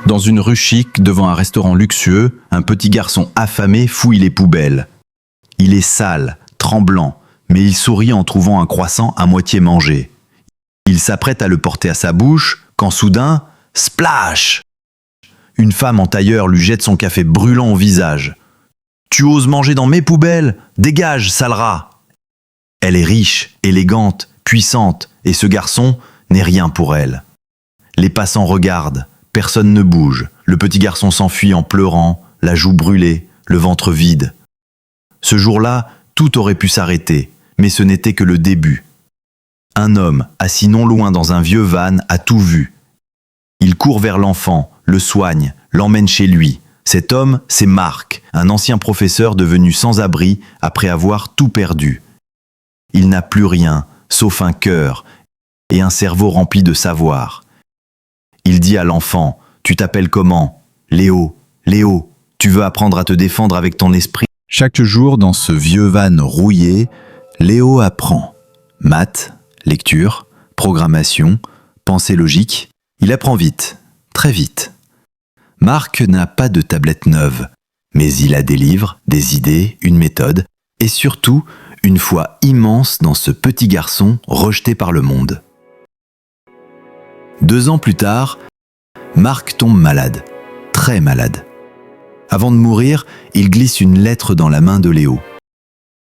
Dans une rue chic, devant un restaurant luxueux, un petit garçon affamé fouille les poubelles. Il est sale, tremblant, mais il sourit en trouvant un croissant à moitié mangé. Il s'apprête à le porter à sa bouche, quand soudain, splash! Une femme en tailleur lui jette son café brûlant au visage. « Tu oses manger dans mes poubelles? Dégage, sale rat !» Elle est riche, élégante, puissante, et ce garçon n'est rien pour elle. Les passants regardent, personne ne bouge. Le petit garçon s'enfuit en pleurant, la joue brûlée, le ventre vide. Ce jour-là, tout aurait pu s'arrêter, mais ce n'était que le début. Un homme, assis non loin dans un vieux van, a tout vu. Il court vers l'enfant, le soigne, l'emmène chez lui. Cet homme, c'est Marc, un ancien professeur devenu sans-abri après avoir tout perdu. Il n'a plus rien, sauf un cœur et un cerveau rempli de savoir. Il dit à l'enfant, « Tu t'appelles comment? Léo, Léo, tu veux apprendre à te défendre avec ton esprit ?» Chaque jour, dans ce vieux van rouillé, Léo apprend. Maths, lecture, programmation, pensée logique. Il apprend vite, très vite. Marc n'a pas de tablette neuve, mais il a des livres, des idées, une méthode, et surtout, une foi immense dans ce petit garçon rejeté par le monde. 2 ans plus tard, Marc tombe malade, très malade. Avant de mourir, il glisse une lettre dans la main de Léo.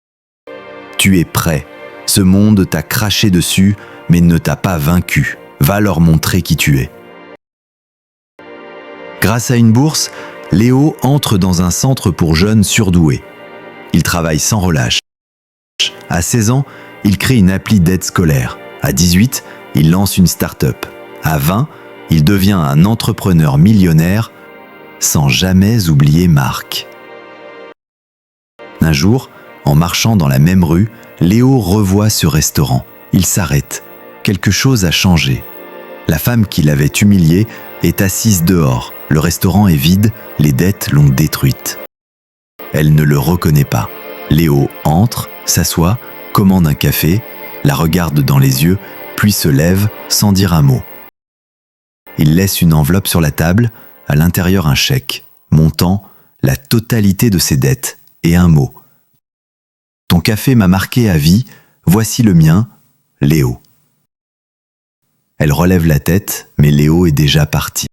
« Tu es prêt. Ce monde t'a craché dessus, mais ne t'a pas vaincu. Va leur montrer qui tu es. » Grâce à une bourse, Léo entre dans un centre pour jeunes surdoués. Il travaille sans relâche. À 16 ans, il crée une appli d'aide scolaire. À 18, il lance une start-up. À 20, il devient un entrepreneur millionnaire sans jamais oublier Marc. Un jour, en marchant dans la même rue, Léo revoit ce restaurant. Il s'arrête. Quelque chose a changé. La femme qui l'avait humilié est assise dehors. Le restaurant est vide, les dettes l'ont détruite. Elle ne le reconnaît pas. Léo entre, s'assoit, commande un café, la regarde dans les yeux, puis se lève sans dire un mot. Il laisse une enveloppe sur la table, à l'intérieur un chèque, montant la totalité de ses dettes, et un mot. « Ton café m'a marqué à vie, voici le mien, Léo. » Elle relève la tête, mais Léo est déjà parti.